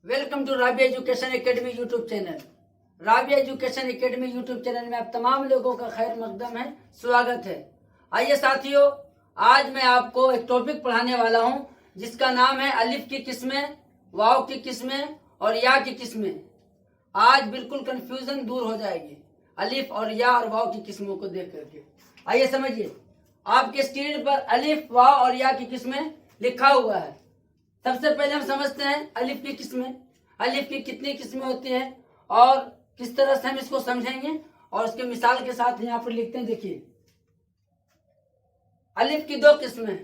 Welcome to Rabia education academy YouTube channel. Rabia education academy YouTube channel में आप तमाम लोगों का खैर मकदम है, स्वागत है। आइए साथियों, आज मैं आपको एक टॉपिक पढ़ाने वाला हूं जिसका नाम है अलिफ की किस्में, वाव की किस्में और या की किस्में। आज बिल्कुल कंफ्यूजन दूर हो जाएगी अलिफ और या और वाव की किस्मों को देख करके। आइए समझिए, आपके स्क्रीन पर अलिफ, वाव और या की किस्में लिखा हुआ है। सबसे पहले हम समझते हैं अलिफ की किस्में। अलिफ की कितनी किस्में होती हैं और किस तरह से हम इसको समझेंगे, और उसके मिसाल के साथ यहाँ पर लिखते हैं। देखिए, अलिफ की दो किस्में,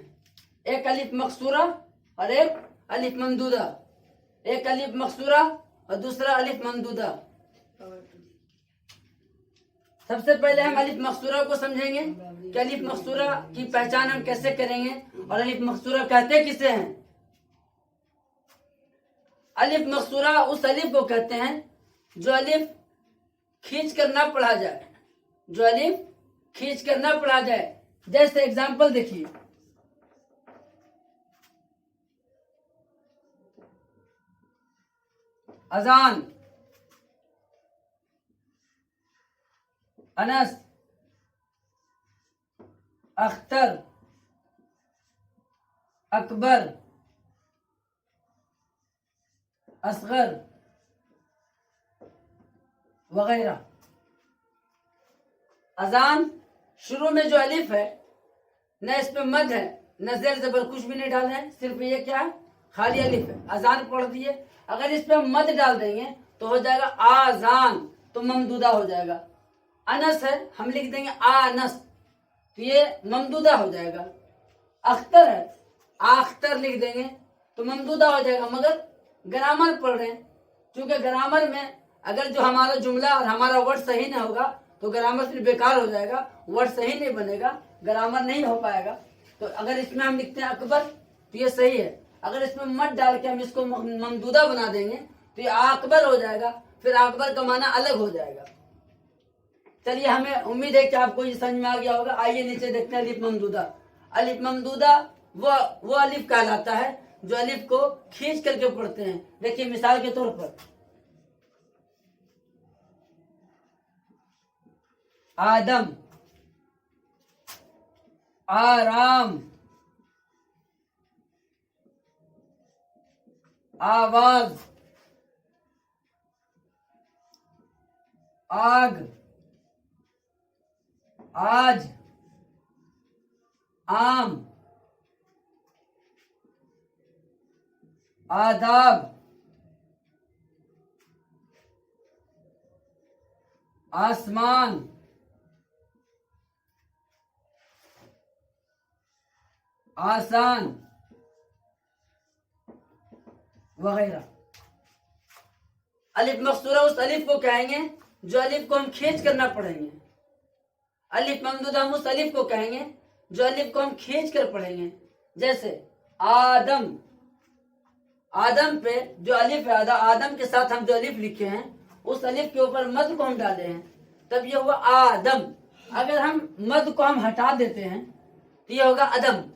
एक अलिफ मकसूरा और एक अलिफ ममदूदा। एक अलिफ मकसूरा और दूसरा अलिफ ममदूदा। सबसे पहले हम अलिफ मकसूरा को समझेंगे कि अलिफ मकसूरा की पहचान हम कैसे करेंगे और अलिफ मकसूरा कहते किसे हैं। अलिफ मकसूरा उस अलिफ को कहते हैं जो अलिफ खींच कर ना पढ़ा जाए, जो अलिफ खींच कर ना पढ़ा जाए। जैसे एग्जांपल देखिए, अजान, अनस, अख्तर, अकबर, असगर वगैरह। अजान शुरू में जो अलिफ है, न इस पे मद है न जेर जबर, कुछ भी नहीं डाले हैं, सिर्फ ये क्या है, खाली अलिफ है। अजान पढ़ दिए। अगर इस पे मद डाल देंगे तो हो जाएगा आजान, तो ममदूदा हो जाएगा। अनस है, हम लिख देंगे आनस, तो ये ममदूदा हो जाएगा। अख्तर है, आख्तर लिख देंगे तो ममदूदा हो जाएगा। मगर ग्रामर पढ़ रहे हैं, क्योंकि ग्रामर में अगर जो हमारा जुमला और हमारा वर्ड सही ना होगा तो ग्रामर फिर बेकार हो जाएगा, वर्ड सही नहीं बनेगा, ग्रामर नहीं हो पाएगा। तो अगर इसमें हम लिखते हैं अकबर तो ये सही है। अगर इसमें मत डाल के हम इसको ममदूदा बना देंगे तो ये अकबर हो जाएगा, फिर अकबर का माना अलग हो जाएगा। चलिए, हमें उम्मीद है कि आपको ये समझ में आ गया होगा। आइए नीचे देखते हैं अलिफ ममदूदा। अलिफ ममदूदा वो अलिफ कहलाता है जो अलिफ को खींच करके पढ़ते हैं। देखिए मिसाल के तौर पर, आदम, आराम, आवाज, आग, आज, आम, आदाब, आसमान, आसान वगैरह। अलिफ मकसूरा उस अलिफ को कहेंगे जो अलिफ को हम खींच कर ना पढ़ेंगे। अलिफ ममदूदा हम उस अलिफ को कहेंगे जो अलिफ को हम खींच कर पढ़ेंगे। जैसे आदम, आदम पे जो अलिफ है, आदम के साथ हम जो अलिफ लिखे हैं उस अलिफ के ऊपर मद को हम डाले हैं, तब ये हुआ आदम। अगर हम मद को हम हटा देते हैं तो ये होगा अदम।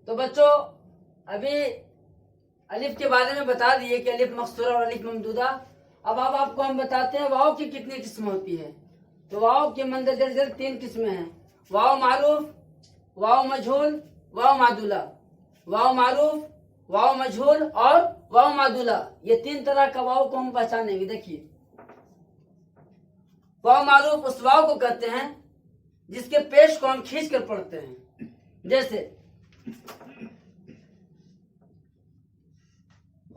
तो बच्चों, अभी अलिफ के बारे में बता दिए कि अलिफ मकसूरा और अलिफ ममदूदा। अब आपको हम बताते हैं वाव की कितनी किस्म होती है। तो वाव के मंदरजर तीन किस्में हैं, वाव मारूफ, वाव मजहूल वाव मादुला, वाव मारूफ, वाव मजहूल और वाव मादुला। ये तीन तरह का वाव को हम पहचानेंगे। देखिए, वाव मारूफ उस वाव को कहते हैं जिसके पेश को हम खींच कर पढ़ते हैं। जैसे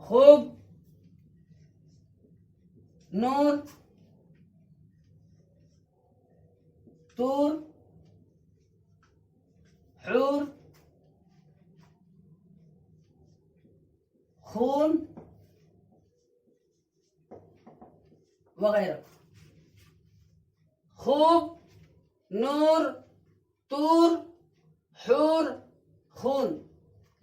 खूब, नूर, तूर, हूर, खून वगैरह। खूब, नूर, तूर, हूर, खून,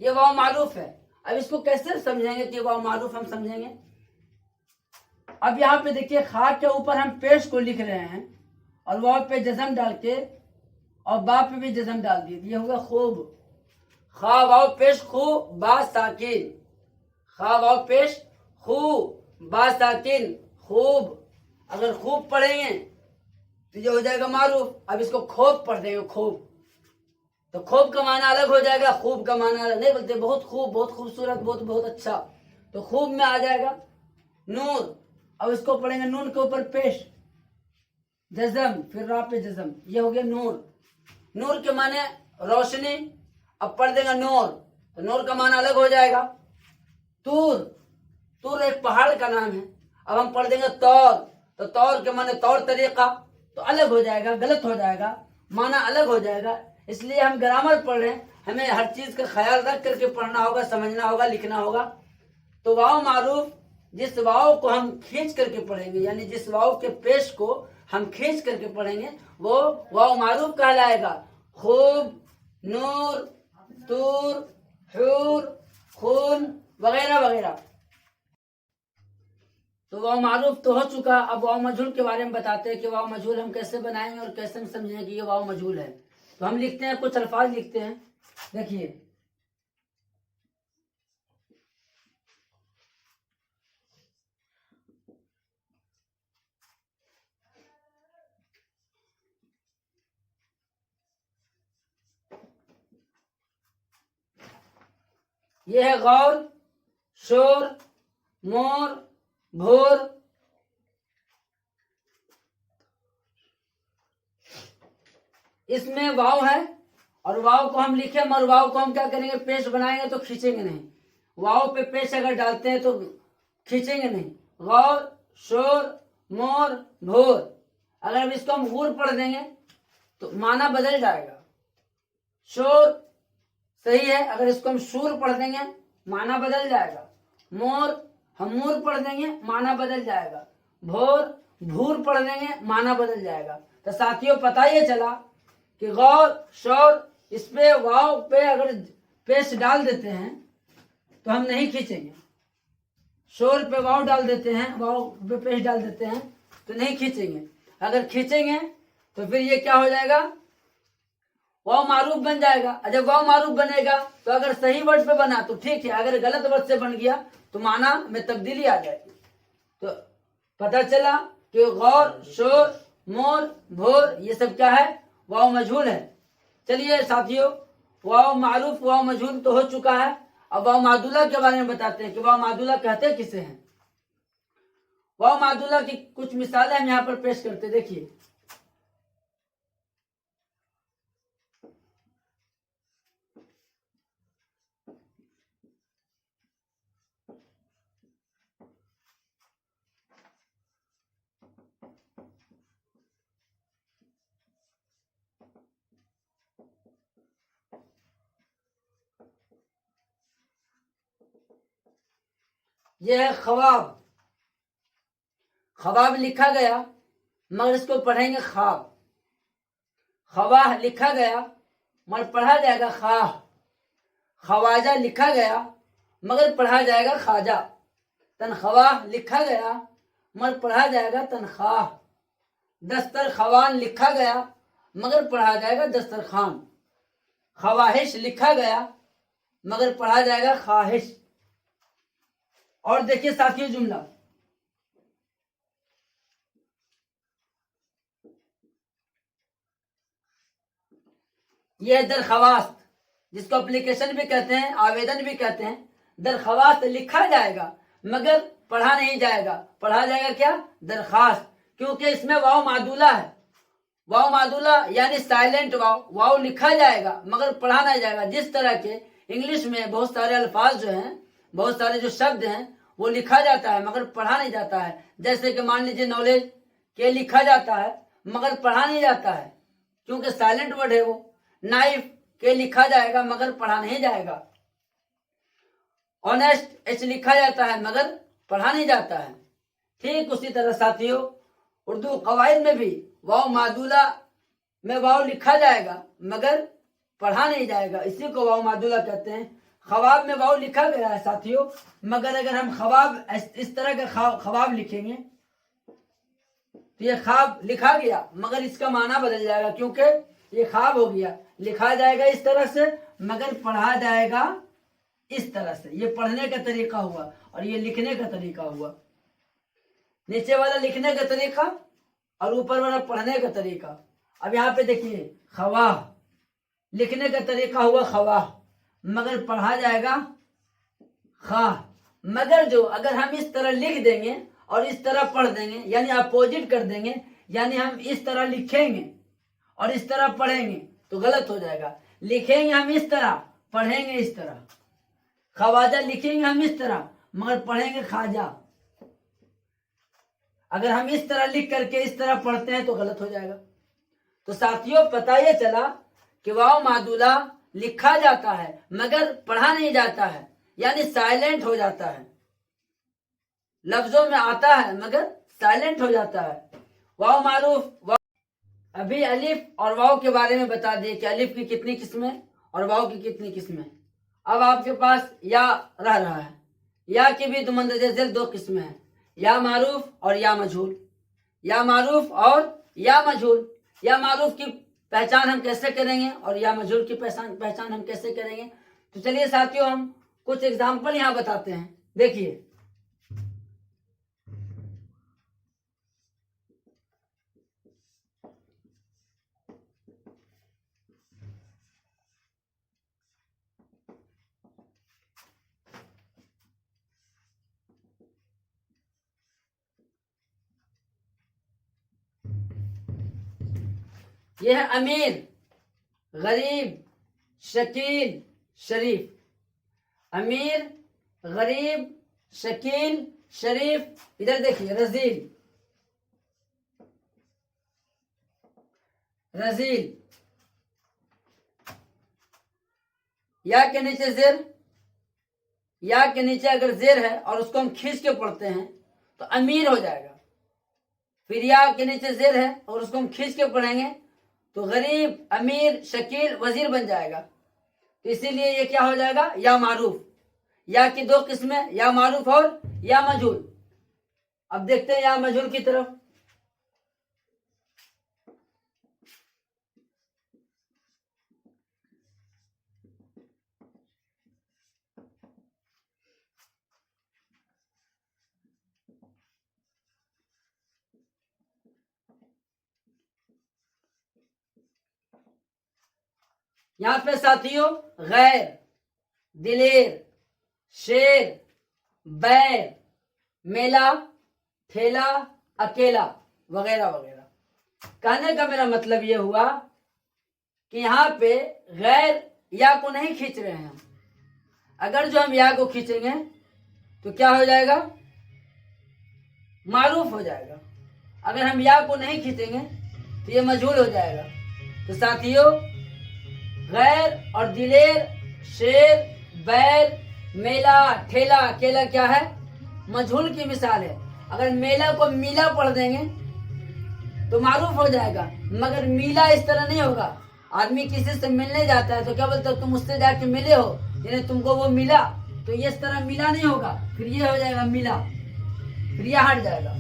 ये वाव मारूफ है। अब इसको कैसे समझेंगे कि वाव मारूफ हम समझेंगे? अब यहाँ पे देखिए, खा के ऊपर हम पेश को लिख रहे हैं और वाव पे जज़म डाल के और बा पे भी जज़म डाल दिए, ये होगा खूब। खा वाव पेश खू बा साकिन, खा वाव पेश खू बा साकिन, खूब। अगर खूब पढ़ेंगे तो ये हो जाएगा मारूफ। अब इसको खूब पढ़ देंगे, खूब, तो खूब का माना अलग हो जाएगा, खूब का माना अलग। नहीं बोलते बहुत खूब, बहुत खूबसूरत, बहुत बहुत अच्छा, तो खूब में आ जाएगा नूर। अब इसको पढ़ेंगे नून के ऊपर पेश जज़म, फिर रा पे जज़म, ये हो गया नूर। नूर के माने रोशनी। अब पढ़ देंगे नूर, तो नूर का माना अलग हो जाएगा। तूर, तूर एक पहाड़ का नाम है। अब हम पढ़ देंगे तौर, तो तौर के माने तौर तरीका, तो अलग हो जाएगा, गलत हो जाएगा, माना अलग हो जाएगा। इसलिए हम ग्रामर पढ़ रहे हैं, हमें हर चीज का ख्याल रख करके पढ़ना होगा, समझना होगा, लिखना होगा। तो वाव मारूफ जिस वाव को हम खींच करके पढ़ेंगे, यानी जिस वाव के पेश को हम खींच करके पढ़ेंगे, वो वाव मारूफ कहलाएगा। खूब, नूर, तूर, हूर, खून वगैरह वगैरह। तो वाव मारूफ तो हो चुका। अब वाव मजहूल के बारे में बताते हैं कि वाव मजहूल हम कैसे बनाएंगे और कैसे हम समझेंगे कि ये वाव मजहूल है। तो हम लिखते हैं, कुछ अल्फाज लिखते हैं। देखिए, ये है गौर, शोर, मोर, भोर। इसमें वाव है और वाव को हम लिखे, मगर वाव को हम क्या करेंगे, पेश बनाएंगे तो खींचेंगे नहीं। वाव पे पेश अगर डालते हैं तो खींचेंगे नहीं। गौर, शोर, मोर, भोर। अगर इसको हम गूर पढ़ देंगे तो माना बदल जाएगा। शोर सही है, अगर इसको हम शूर पढ़ देंगे माना बदल जाएगा। मोर हम मूर पढ़ देंगे, माना बदल जाएगा। भोर भूर पढ़ देंगे, माना बदल जाएगा। तो साथियों, पता ये चला कि गौर, शोर, इस पे वाव पे अगर पेश डाल देते हैं तो हम नहीं खींचेंगे। शोर पे वाव डाल देते हैं, वाव पे पेश डाल देते हैं तो नहीं खींचेंगे। अगर खींचेंगे तो फिर ये क्या हो जाएगा, वाव मारूफ बन जाएगा। जब वाव मारूफ बनेगा तो अगर सही वर्ड पे बना तो ठीक है, अगर गलत वर्ड से बन गया तो माना में तब्दीली आ जाएगी। तो पता चला कि गौर, शोर, मोर, भोर ये सब क्या है, वाव मजहूल है। चलिए साथियों, वाव मारूफ वाव मजहूल तो हो चुका है। अब वाव मादुला के बारे में बताते हैं कि वाव मादुला कहते किसे हैं। वाव मादुला की कुछ मिसालें हम यहाँ पर पेश करते। देखिए, यह है ख्वाब। ख्वाब लिखा गया मगर इसको पढ़ेंगे ख्वाब। खवाह लिखा गया मगर पढ़ा जाएगा खाह। खवाजा लिखा गया मगर पढ़ा जाएगा खाजा। तनख्वाह लिखा गया मगर पढ़ा जाएगा तनख्वाह। दस्तर खवान लिखा गया मगर पढ़ा जाएगा दस्तरखान। खवाहिश लिखा गया मगर पढ़ा जाएगा ख्वाहिश। और देखिए साथियों जुमला, यह दरख्वास्त। जिसको एप्लीकेशन भी कहते हैं, आवेदन भी कहते हैं, दरख्वास्त लिखा जाएगा मगर पढ़ा नहीं जाएगा। पढ़ा जाएगा क्या? दरखास्त, क्योंकि इसमें वाव मादुला है। वाव मादुला यानी साइलेंट वाव, वाव लिखा जाएगा मगर पढ़ा नहीं जाएगा। जिस तरह के इंग्लिश में बहुत सारे अल्फाज जो हैं, बहुत सारे जो शब्द हैं वो लिखा जाता है मगर पढ़ा नहीं जाता है। जैसे कि मान लीजिए नॉलेज के लिखा जाता है मगर पढ़ा नहीं जाता है क्योंकि साइलेंट वर्ड है वो। नाइफ के लिखा जाएगा मगर पढ़ा नहीं जाएगा। ऑनेस्ट एच लिखा जाता है मगर पढ़ा नहीं जाता है। ठीक उसी तरह साथियों उर्दू कवायद में भी वाव मादुला में वाव लिखा जाएगा मगर पढ़ा नहीं जाएगा, इसी को वाव मादुला कहते हैं। ख्वाब में वाव लिखा गया है साथियों, मगर अगर हम ख्वाब इस तरह का ख्वाब लिखेंगे तो ये ख्वाब लिखा गया मगर इसका माना बदल जाएगा क्योंकि ये ख्वाब हो गया। लिखा जाएगा इस तरह से मगर पढ़ा जाएगा इस तरह से। ये पढ़ने का तरीका हुआ और ये लिखने का तरीका हुआ। नीचे वाला लिखने का तरीका और ऊपर वाला पढ़ने का तरीका। अब यहाँ पे देखिए खवाह, लिखने का तरीका हुआ खवाह मगर पढ़ा जाएगा खाह। मगर जो अगर हम इस तरह लिख देंगे और इस तरह पढ़ देंगे यानी अपोजिट कर देंगे, यानी हम इस तरह लिखेंगे और इस तरह पढ़ेंगे तो गलत हो जाएगा। लिखेंगे हम इस तरह, पढ़ेंगे इस तरह। खवाजा लिखेंगे हम इस तरह मगर पढ़ेंगे खाजा। अगर हम इस तरह लिख करके इस तरह पढ़ते हैं तो गलत हो जाएगा। तो साथियों पता ये चला कि वाव मादुला लिखा जाता है मगर पढ़ा नहीं जाता है, यानी साइलेंट हो जाता है। लफ्जों में आता है मगर साइलेंट हो जाता है। वाव मारूफ। अभी अलिफ और वाव के बारे में बता दिए कि अलिफ की कितनी किस्में और वाव की कितनी किस्में। अब आपके पास या रह रहा है। या की भी दुमंदजल दो किस्में हैं, या मारूफ और या मजहूल। या मारूफ और या मजहूल। या मारूफ की पहचान हम कैसे करेंगे और या मजहूल की पहचान हम कैसे करेंगे। तो चलिए साथियों हम कुछ एग्जाम्पल यहाँ बताते हैं। देखिए यह है अमीर, गरीब, शकील, शरीफ। अमीर, गरीब, शकील, शरीफ। इधर देखिए रजील, रजील। या के नीचे जेर, या के नीचे अगर जेर है और उसको हम खींच के पढ़ते हैं तो अमीर हो जाएगा। फिर या के नीचे जेर है और उसको हम खींच के पढ़ेंगे तो गरीब, अमीर, शकील, वजीर बन जाएगा। तो इसीलिए ये क्या हो जाएगा? या मारूफ। या की दो किस्में, या मारूफ और या मजहूल। अब देखते हैं या मजहूल की तरफ। यहां पे साथियों गैर, दिलेर, शेर, बैर, मेला, ठेला, अकेला वगैरह वगैरह। कहने का मेरा मतलब यह हुआ कि यहाँ पे गैर या को नहीं खींच रहे हैं। अगर जो हम या को खींचेंगे तो क्या हो जाएगा? मारूफ हो जाएगा। अगर हम या को नहीं खींचेंगे तो ये मजहूल हो जाएगा। तो साथियों गैर और दिलेर, शेर, बैर, मेला, ठेला, अकेला क्या है? मजहूल की मिसाल है। अगर मेला को मीला पढ़ देंगे तो मारूफ हो जाएगा, मगर मीला इस तरह नहीं होगा। आदमी किसी से मिलने जाता है तो क्या बोलता है? तुम उससे जाके मिले हो, यानी तुमको वो मिला। तो ये इस तरह मिला नहीं होगा, फिर ये हो जाएगा मिला, फिर ये हट जाएगा।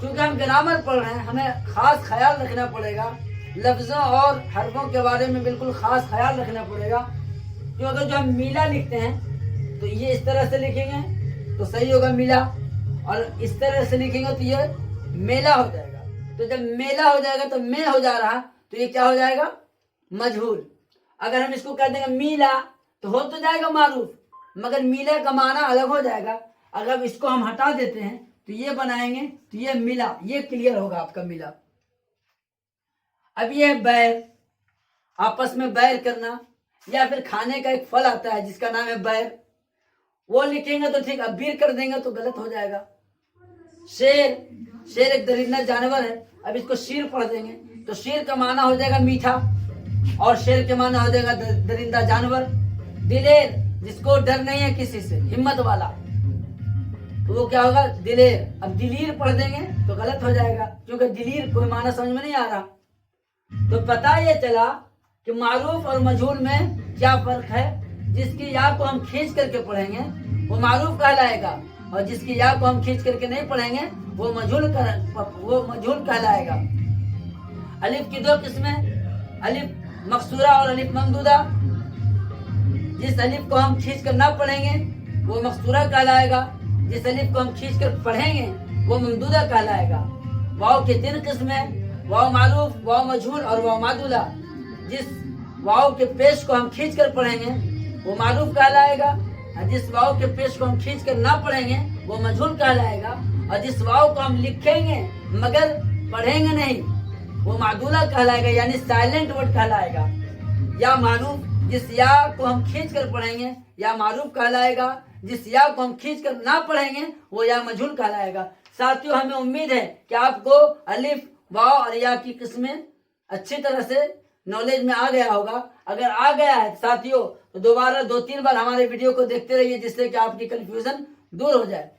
क्योंकि हम ग्रामर पढ़ रहे हैं, हमें खास ख्याल रखना पड़ेगा। लफ्जों और हरफों के बारे में बिल्कुल खास ख्याल रखना पड़ेगा। क्यों अगर जो हम मीला लिखते हैं तो ये इस तरह से लिखेंगे तो सही होगा मिला, और इस तरह से लिखेंगे तो ये मेला हो जाएगा। तो जब मेला हो जाएगा तो में हो जा रहा तो ये क्या हो जाएगा? मजहूल। अगर हम इसको कर देंगे मीला तो हो तो जाएगा मारूफ, मगर मीला का माना अलग हो जाएगा। अगर इसको हम हटा देते हैं तो ये बनाएंगे तो ये मिला, ये क्लियर होगा आपका मिला। अब ये है बैर, आपस में बैर करना, या फिर खाने का एक फल आता है जिसका नाम है बैर, वो लिखेंगे तो ठीक, अब बीर कर देंगे तो गलत हो जाएगा। शेर, शेर एक दरिंदा जानवर है, अब इसको शीर पढ़ देंगे तो शेर का माना हो जाएगा मीठा और शेर के माना हो जाएगा दरिंदा जानवर। दिलेर, जिसको डर नहीं है किसी से, हिम्मत वाला, तो वो क्या होगा दिलेर। अब दिलीर पढ़ देंगे तो गलत हो जाएगा क्योंकि दिलीर कोई माना समझ में नहीं आ रहा। तो पता ये चला कि मारूफ और मजहूल में क्या फर्क है। जिसकी या को हम खींच करके पढ़ेंगे वो मारूफ कहलाएगा और जिसकी या को हम खींच करके नहीं पढ़ेंगे वो मजहूल कहलाएगा। अलिफ की दो किस्में, अलिफ मकसूरा और अलिफ ममदूदा। जिस अलिफ को हम खींच कर ना पढ़ेंगे वो मकसूरा कहलाएगा, जिस अलिफ को हम खींच कर पढ़ेंगे वो ममदूदा कहलाएगा। वाव के 3 किस्में, वाव मारूफ, वाव मजहूल और वाव मादूला। जिस वाव के पेश को हम खींच कर पढ़ेंगे वो मारूफ कहलाएगा और जिस वाव के पेश को हम खींच कर ना पढ़ेंगे वो मजहूल कहलाएगा और जिस वाव को हम लिखेंगे मगर पढ़ेंगे नहीं वो मादूला कहलाएगा, यानी साइलेंट वर्ड कहलाएगा। या मारूफ, जिस या को हम खींच कर पढ़ेंगे या मारूफ कहलाएगा, जिस या को हम खींच कर ना पढ़ेंगे वो या मजहूल कहलाएगा। साथियों, हमें उम्मीद है कि आपको अलिफ, वाव और या की किस्में अच्छी तरह से नॉलेज में आ गया होगा। अगर आ गया है साथियों तो दोबारा 2-3 बार हमारे वीडियो को देखते रहिए जिससे कि आपकी कंफ्यूजन दूर हो जाए।